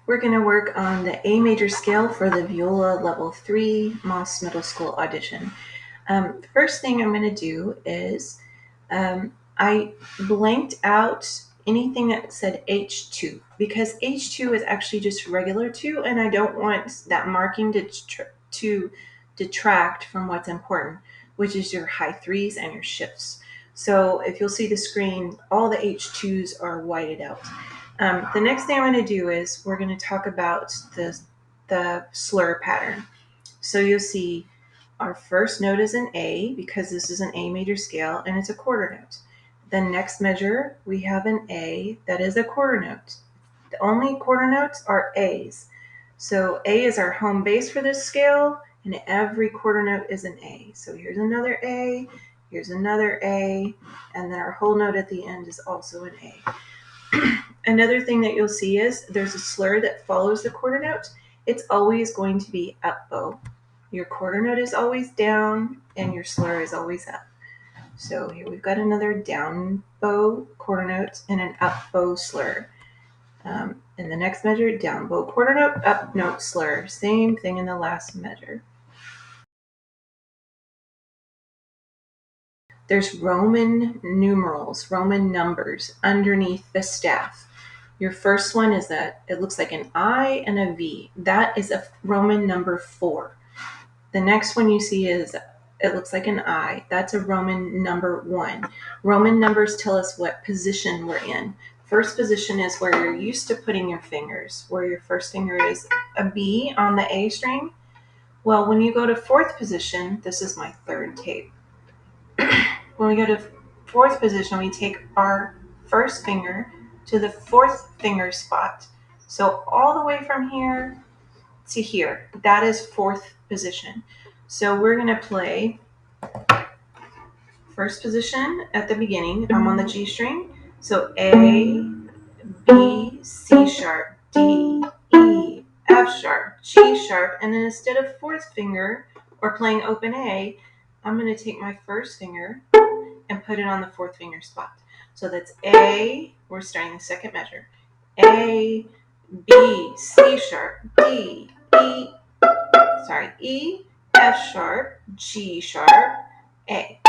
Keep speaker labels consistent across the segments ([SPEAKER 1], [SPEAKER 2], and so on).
[SPEAKER 1] We're going to work on the A major scale for the Viola Level 3 Moss Middle School Audition. The first thing I'm going to do is I blanked out anything that said H2 because H2 is actually just regular 2, and I don't want that marking to detract from what's important, which is your high threes and your shifts. So if you'll see the screen, all the H2s are whited out. The next thing I'm going to do is we're going to talk about the slur pattern. So you'll see our first note is an A because this is an A major scale and it's a quarter note. The next measure, we have an A that is a quarter note. The only quarter notes are A's. So A is our home base for this scale, and every quarter note is an A. So here's another A, here's another A, and then our whole note at the end is also an A. Another thing that you'll see is there's a slur that follows the quarter note. It's always going to be up bow. Your quarter note is always down and your slur is always up. So here we've got another down bow quarter note and an up bow slur. In the next measure, down bow quarter note, up note slur. Same thing in the last measure. There's Roman numerals, Roman numbers underneath the staff. Your first one is it looks like an I and a V. That is a Roman number 4. The next one you see is it looks like an I. That's a Roman number 1. Roman numbers tell us what position we're in. First position is where you're used to putting your fingers, where your first finger is a B on the A string. Well, when you go to fourth position, this is my third tape. When we go to fourth position, we take our first finger to the fourth finger spot. So all the way from here to here, that is fourth position. So we're going to play first position at the beginning. I'm on the G string. So A, B, C sharp, D, E, F sharp, G sharp. And then instead of fourth finger or playing open A, I'm going to take my first finger and put it on the fourth finger spot. So that's A, we're starting the second measure. A, B, C sharp, D, E, F sharp, G sharp, A.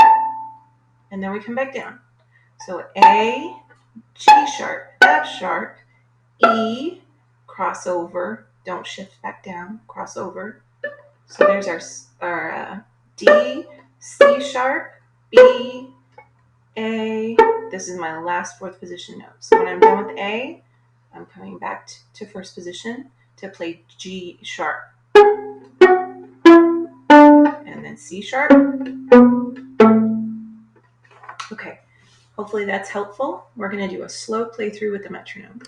[SPEAKER 1] And then we come back down. So A, G sharp, F sharp, E, crossover, don't shift back down, crossover. So there's our D, C sharp, B, A. This is my last fourth position note. So when I'm done with A, I'm coming back to first position to play G sharp. And then C sharp. Okay, hopefully that's helpful. We're going to do a slow playthrough with the metronome.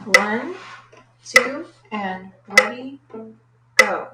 [SPEAKER 1] 1, 2, and ready, go.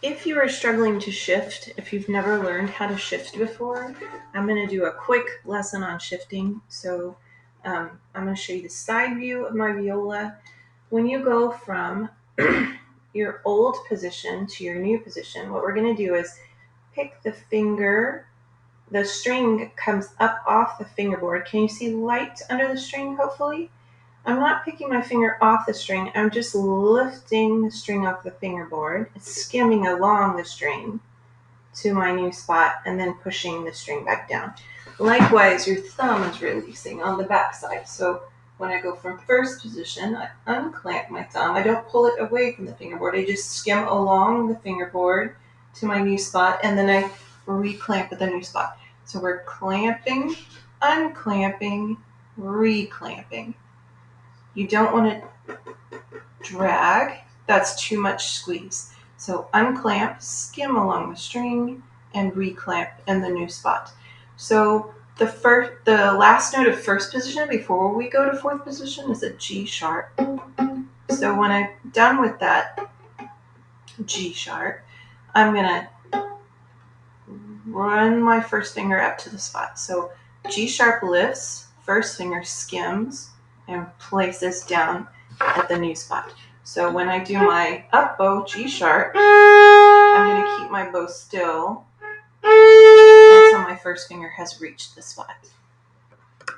[SPEAKER 1] If you are struggling to shift, if you've never learned how to shift before, I'm going to do a quick lesson on shifting. So I'm going to show you the side view of my viola. When you go from your old position to your new position, what we're going to do is pick the finger. The string comes up off the fingerboard. Can you see light under the string, hopefully? I'm not picking my finger off the string. I'm just lifting the string off the fingerboard. It's skimming along the string to my new spot and then pushing the string back down. Likewise, your thumb is releasing on the back side. So when I go from first position, I unclamp my thumb. I don't pull it away from the fingerboard. I just skim along the fingerboard to my new spot, and then I reclamp at the new spot. So we're clamping, unclamping, reclamping. You don't want to drag. That's too much squeeze. So unclamp, skim along the string, and reclamp in the new spot. So the last note of first position before we go to fourth position is a G sharp. So when I'm done with that G sharp, I'm going to run my first finger up to the spot. So G sharp lifts, first finger skims, and places down at the new spot. So when I do my up bow G sharp, I'm going to keep my bow still until my first finger has reached the spot.